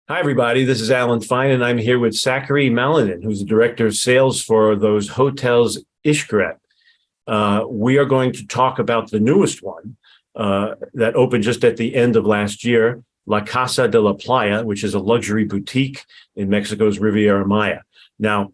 Hi, everybody. This is Alan Fine, and I'm here with Zachary Malinin, who's the director of sales for those hotels Xcaret. We are going to talk about the newest one that opened just at the end of last year, La Casa de la Playa, which is a luxury boutique in Mexico's Riviera Maya. Now,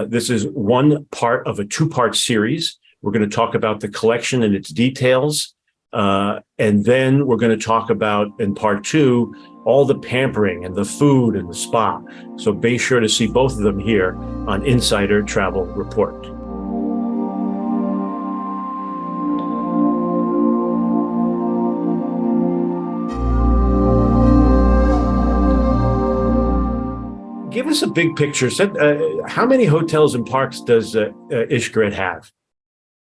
this is one part of a two-part series. We're going to talk about the collection and its details, and then we're going to talk about, in part two, all the pampering and the food and the spa. So be sure to see both of them here on Insider Travel Report. Give us a big picture. How many hotels and parks does Xcaret have?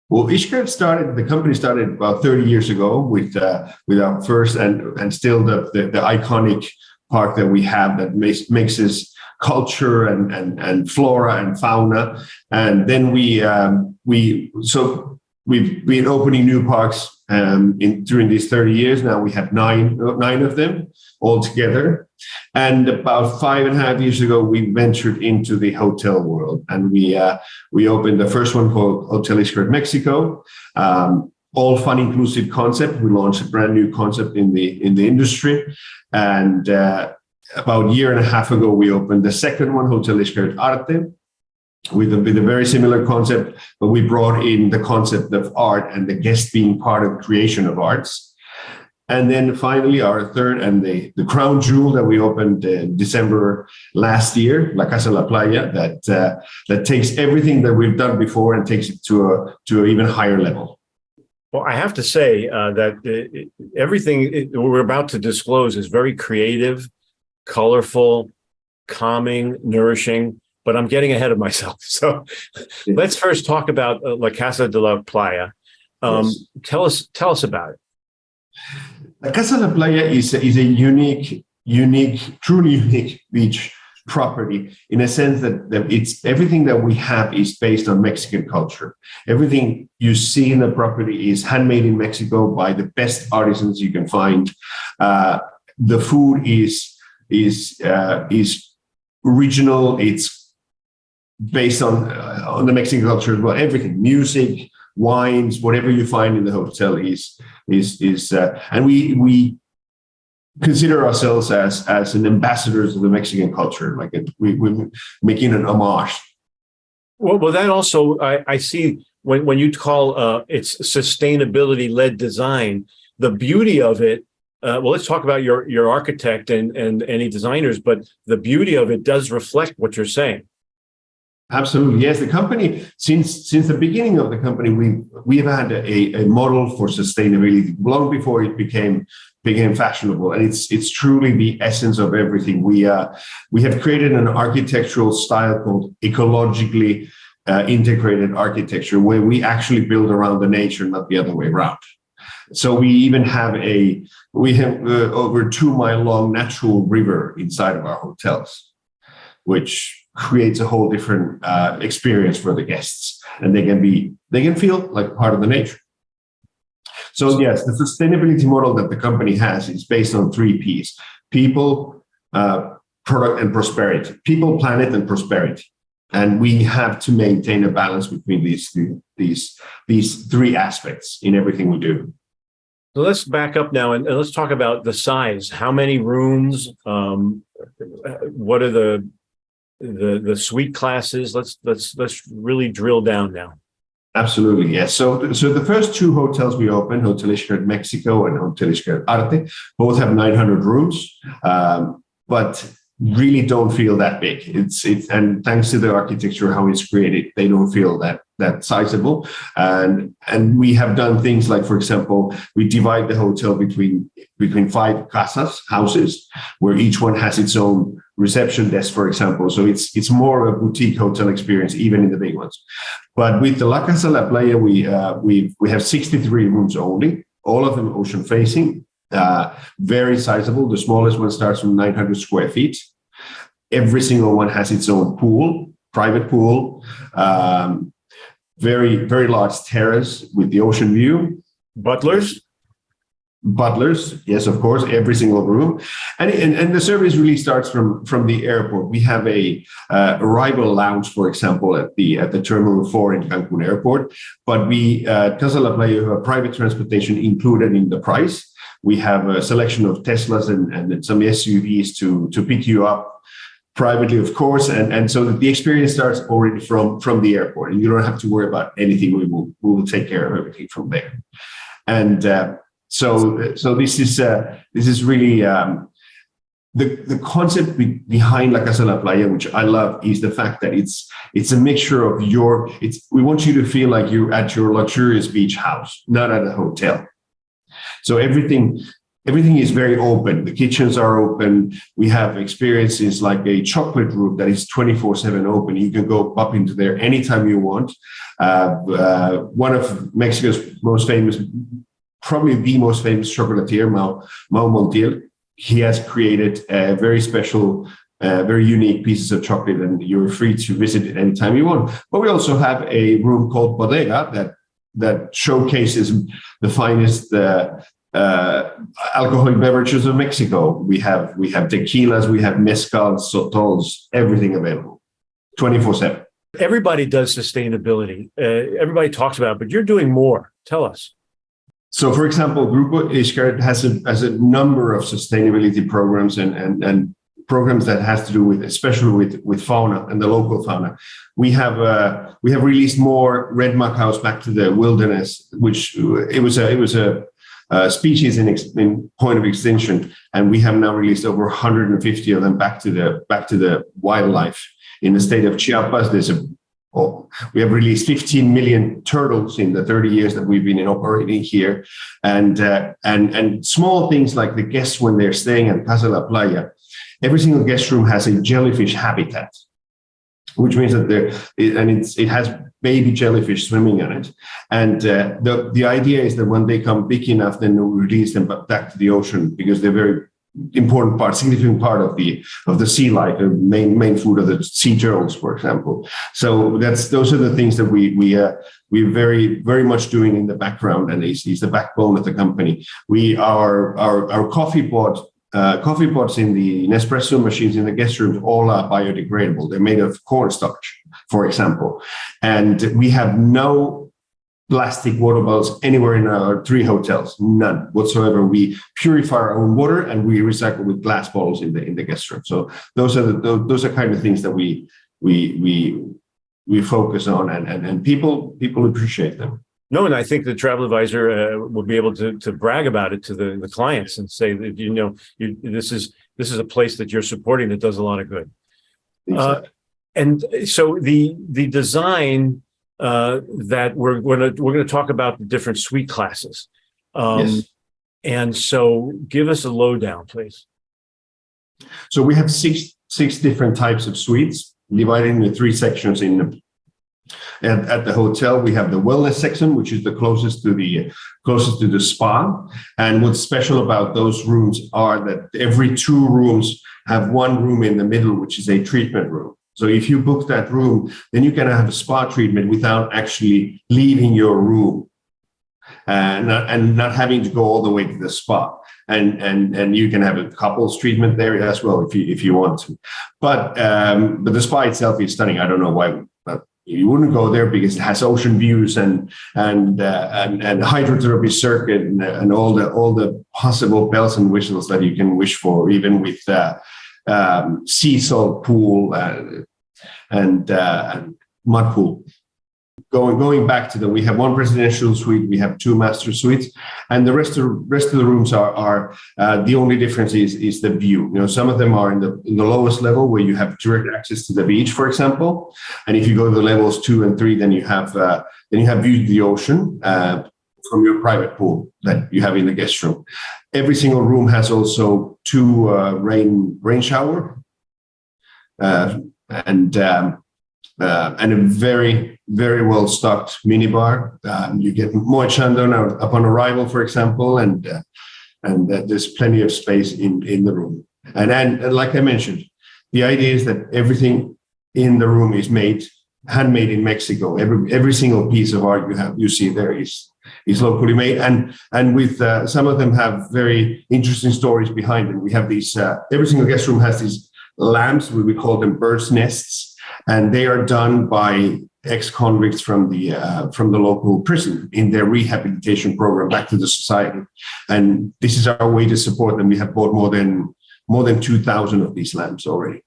Well, the company started about 30 years ago with our first and still the iconic park that we have that mixes culture and flora and fauna. And then we've been opening new parks during these 30 years. Now we have nine of them all together. And about 5.5 years ago, we ventured into the hotel world, and we opened the first one called Hotel Xcaret Mexico. All fun inclusive concept. We launched a brand new concept in the industry, and about a year and a half ago, we opened the second one, Hotel Xcaret Arte, with a very similar concept, but we brought in the concept of art and the guest being part of creation of arts. And then finally, our third and the crown jewel that we opened in December last year, La Casa La Playa, that takes everything that we've done before and takes it to an even higher level. Well, I have to say that everything we're about to disclose is very creative, colorful, calming, nourishing, but I'm getting ahead of myself. So let's first talk about La Casa de la Playa. Yes. Tell us about it. La Casa La Playa is a truly unique beach property in a sense that it's everything that we have is based on Mexican culture. Everything you see in the property is handmade in Mexico by the best artisans you can find. The food is original. It's based on the Mexican culture as well. Everything, music, wines, whatever you find in the hotel is and we consider ourselves as an ambassadors of the Mexican culture, like we're making an homage. Well, that also I see when you call it's sustainability-led design, the beauty of it. Well, let's talk about your architect and any designers, but the beauty of it does reflect what you're saying. Absolutely, yes. The company, since the beginning of the company, we've had a model for sustainability long before it became fashionable, and it's truly the essence of everything. We have created an architectural style called ecologically integrated architecture, where we actually build around the nature, not the other way around. So we even have over 2-mile long natural river inside of our hotels, which creates a whole different experience for the guests, and they can feel like part of the nature. So yes, the sustainability model that the company has is based on 3 Ps: people, product, and prosperity. People, planet, and prosperity. And we have to maintain a balance between these 3 aspects in everything we do. So let's back up now and let's talk about the size. How many rooms? What are the suite classes? Let's really drill down now. Absolutely, yes. So the first 2 hotels we opened, Hotel Xcaret Mexico and Hotel Xcaret Arte, both have 900 rooms, but really don't feel that big. It's and thanks to the architecture, how it's created, they don't feel that sizable. And we have done things like, for example, we divide the hotel between 5 casas, houses, where each one has its own reception desk, for example. So it's more a boutique hotel experience, even in the big ones. But with the La Casa La Playa, we have 63 rooms only, all of them ocean facing, very sizable. The smallest one starts from 900 square feet. Every single one has its own pool, private pool, very, very large terrace with the ocean view. Butlers? butlers, yes, of course, every single room, and the service really starts from the airport. We have a arrival lounge, for example, at the Terminal 4 in Cancun Airport, but we Casa La Playa have private transportation included in the price. We have a selection of Teslas and some SUVs to pick you up privately, of course, and so the experience starts already from the airport, and you don't have to worry about anything. We will take care of everything from there, and so this is really the concept behind La Casa La Playa, which I love, is the fact that it's a mixture of we want you to feel like you're at your luxurious beach house, not at a hotel. So everything is very open. The kitchens are open. We have experiences like a chocolate room that is 24/7 open. You can go up into there anytime you want. One of Mexico's most famous, probably the most famous chocolatier, Mau Montiel, he has created very special, very unique pieces of chocolate, and you're free to visit it anytime you want. But we also have a room called Bodega that showcases the finest alcoholic beverages of Mexico. We have tequilas, we have mezcals, sotols, everything available, 24/7. Everybody does sustainability. Everybody talks about it, but you're doing more. Tell us. So, for example, Grupo Xcaret has a number of sustainability programs and programs that has to do with, especially with fauna and the local fauna. We have released more red macaws back to the wilderness, which it was a species in point of extinction, and we have now released over 150 of them back to the wildlife. In the state of Chiapas, we have released 15 million turtles in the 30 years that we've been operating here, and small things like the guests when they're staying at Casa La Playa. Every single guest room has a jellyfish habitat, which means that it has baby jellyfish swimming in it. And the idea is that when they come big enough, then we'll release them back to the ocean, because they're very significant part of the sea life, the main food of the sea turtles, for example. So those are the things that we're very, very much doing in the background, and is the backbone of the company. Our coffee pots in the Nespresso machines in the guest rooms all are biodegradable. They're made of cornstarch, for example, and we have no plastic water bottles anywhere in our 3 hotels, none whatsoever. We purify our own water, and we recycle with glass bottles in the guest room. So those are kind of things that we focus on, and people appreciate them. No, and I think the travel advisor will be able to brag about it to the clients and say that this is a place that you're supporting that does a lot of good. Exactly. And so the design that we're going to talk about the different suite classes. Yes. And so give us a lowdown, please. So we have six different types of suites divided into 3 sections at the hotel. We have the wellness section, which is the closest to the spa. And what's special about those rooms are that every 2 rooms have one room in the middle, which is a treatment room. So if you book that room, then you can have a spa treatment without actually leaving your room, and not having to go all the way to the spa. And you can have a couples treatment there as well if you want to. But the spa itself is stunning. I don't know why, but you wouldn't go there because it has ocean views and hydrotherapy circuit and all the possible bells and whistles that you can wish for, even with sea salt pool and mud pool. Going back to them, we have 1 residential suite, we have 2 master suites, and the rest of the rooms are the only difference is the view. Some of them are in the lowest level where you have direct access to the beach, for example, and if you go to the levels 2 and 3, then you have view to the ocean from your private pool that you have in the guest room. Every single room has also 2 rain shower and a very, very well stocked minibar. You get Moe Chandon upon arrival, for example, and there's plenty of space in the room. And like I mentioned, the idea is that everything in the room is handmade in Mexico. Every single piece of art you see there is is locally made, and with some of them have very interesting stories behind them. We have these. Every single guest room has these lamps. We call them birds' nests, and they are done by ex-convicts from the local prison in their rehabilitation program back to the society. And this is our way to support them. We have bought more than 2,000 of these lamps already.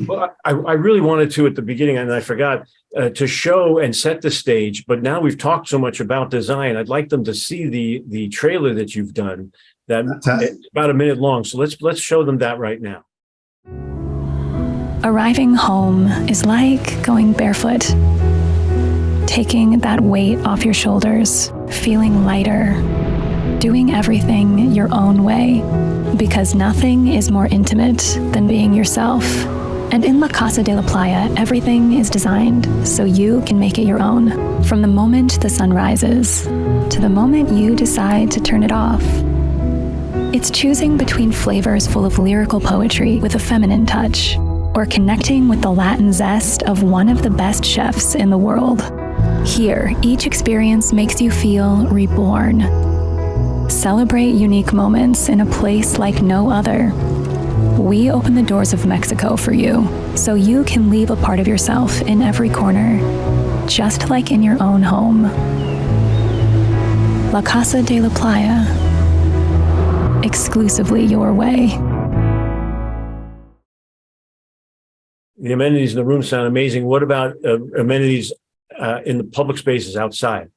Well, I really wanted to at the beginning, and I forgot to show and set the stage. But now we've talked so much about design. I'd like them to see the trailer that you've done. It's about a minute long. So let's show them that right now. Arriving home is like going barefoot, taking that weight off your shoulders, feeling lighter, doing everything your own way, because nothing is more intimate than being yourself. And in La Casa de la Playa, everything is designed so you can make it your own, from the moment the sun rises to the moment you decide to turn it off. It's choosing between flavors full of lyrical poetry with a feminine touch, or connecting with the Latin zest of one of the best chefs in the world. Here, each experience makes you feel reborn. Celebrate unique moments in a place like no other. We open the doors of Mexico for you, so you can leave a part of yourself in every corner, just like in your own home. La Casa de la Playa, exclusively your way. The amenities in the room sound amazing. What about amenities in the public spaces outside?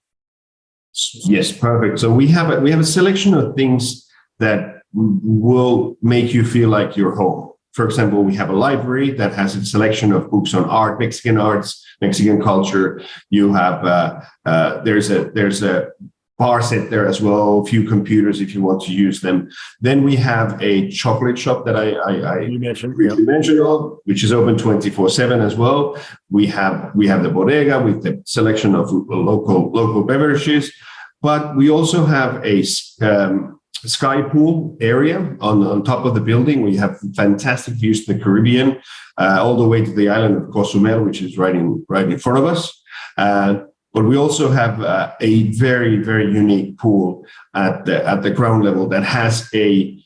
Yes, perfect. So we have a selection of things that will make you feel like you're home. For example, we have a library that has a selection of books on art, arts, Mexican culture. You have there's a bar set there as well, a few computers if you want to use them. Then we have a chocolate shop that I mentioned, which is open 24/7 as well. We have the bodega with the selection of local beverages, but we also have a sky pool area on top of the building. We have fantastic views to the Caribbean, all the way to the island of Cozumel, which is right in front of us. But we also have a very, very unique pool at the ground level that has a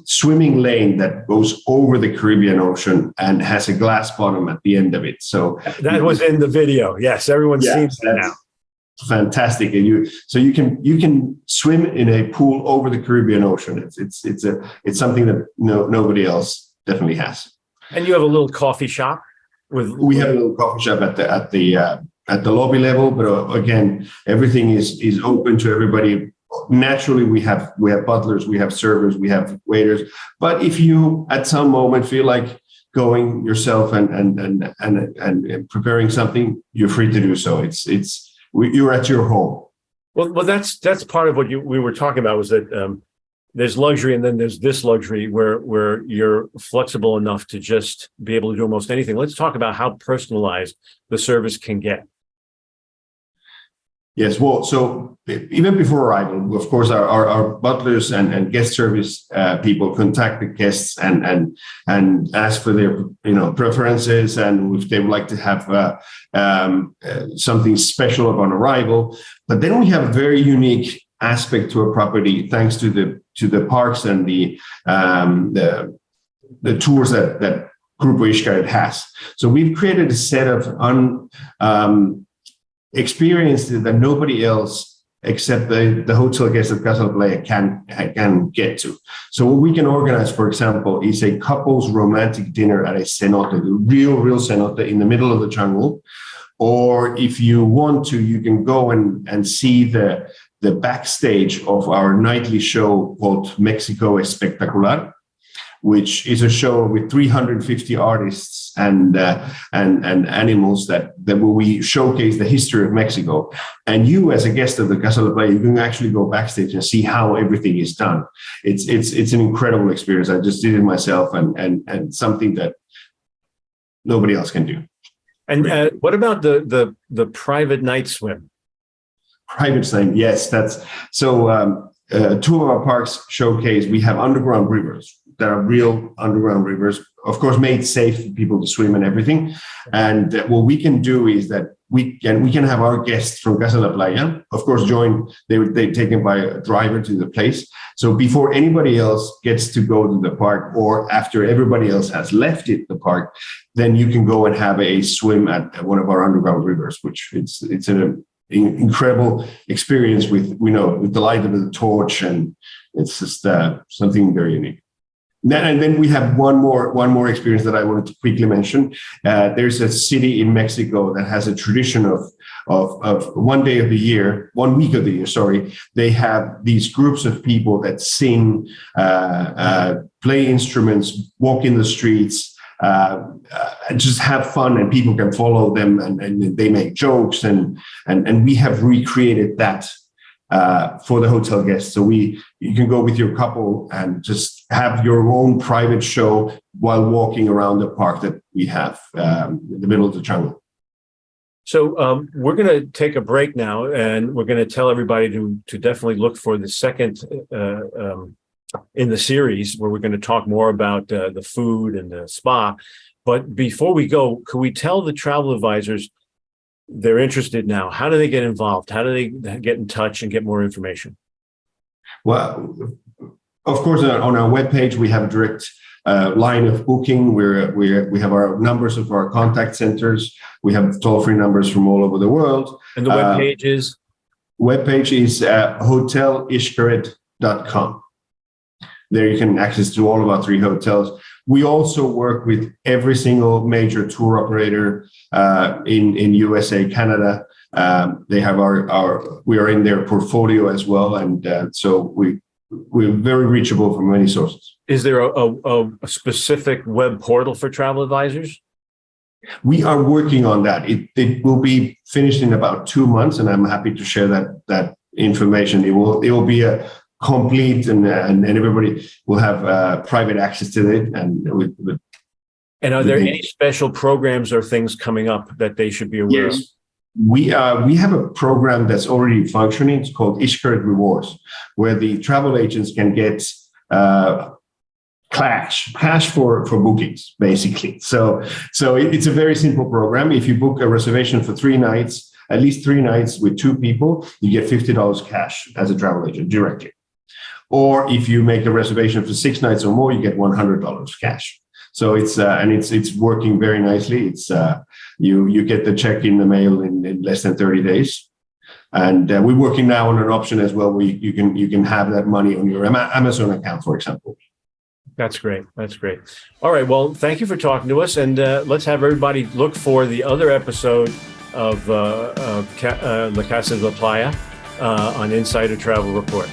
swimming lane that goes over the Caribbean Ocean and has a glass bottom at the end of it. So that was in the video. Yes, everyone's seen that now. Fantastic, and you can swim in a pool over the Caribbean Ocean. It's something that nobody else definitely has. And you have a little coffee shop we have a little coffee shop at the lobby level, but again, everything is open to everybody. Naturally, we have butlers, we have servers, we have waiters. But if you at some moment feel like going yourself and preparing something, you're free to do so. You're at your home. Well, that's part of what we were talking about, was that there's luxury, and then there's this luxury where you're flexible enough to just be able to do almost anything. Let's talk about how personalized the service can get. Yes, well, so even before arrival, of course, our butlers and guest service people contact the guests and ask for their preferences, and if they would like to have something special upon arrival. But then we have a very unique aspect to a property, thanks to the parks and the tours that Grupo Xcaret has. So we've created a set of experiences that nobody else except the hotel guests at Casa de Playa can get to. So what we can organize, for example, is a couple's romantic dinner at a cenote, the real cenote in the middle of the jungle. Or if you want to, you can go and see the backstage of our nightly show called Mexico Espectacular, which is a show with 350 artists and animals that we showcase the history of Mexico. And you, as a guest of the Casa de Playa, you can actually go backstage and see how everything is done. It's an incredible experience. I just did it myself, and something that nobody else can do. And what about the private night swim? Private swim, yes. That's so. Two of our parks showcase. We have underground rivers that are real underground rivers, of course, made safe for people to swim and everything. And what we can do is that we can have our guests from Casa Playa, of course, they're taken by a driver to the place. So before anybody else gets to go to the park, or after everybody else has left the park, then you can go and have a swim at one of our underground rivers, which it's an incredible experience with the light of the torch, and it's just something very unique. And then we have one more experience that I wanted to quickly mention. There's a city in Mexico that has a tradition of 1 week of the year, they have these groups of people that sing, play instruments, walk in the streets, just have fun, and people can follow them, and they make jokes, and we have recreated that for the hotel guests. So you can go with your couple and just have your own private show while walking around the park that we have in the middle of the jungle. So we're going to take a break now, and we're going to tell everybody to definitely look for the second in the series, where we're going to talk more about the food and the spa. But before we go, could we tell the travel advisors they're interested now? How do they get involved? How do they get in touch and get more information? Well, of course, on our webpage, we have a direct line of booking. We have our numbers of our contact centers. We have toll-free numbers from all over the world. And the webpage is? Webpage is hotelxcaret.com. There you can access to all of our 3 hotels. We also work with every single major tour operator in USA, Canada. They have we are in their portfolio as well, and so we're very reachable from many sources. Is there a specific web portal for travel advisors? We are working on that. It will be finished in about 2 months, and I'm happy to share that information. It will be a complete, and everybody will have private access to it. And are there any special programs or things coming up that they should be aware of? We have a program that's already functioning. It's called Xcaret Rewards, where the travel agents can get cash for bookings, basically. So it's a very simple program. If you book a reservation for 3 nights, at least 3 nights with 2 people, you get $50 cash as a travel agent directly. Or if you make a reservation for 6 nights or more, you get $100 cash. So it's working very nicely. It's you get the check in the mail in less than 30 days. And we're working now on an option as well where you can have that money on your Amazon account, for example. That's great. That's great. All right. Well, thank you for talking to us, and let's have everybody look for the other episode of La Casa de Playa on Insider Travel Report.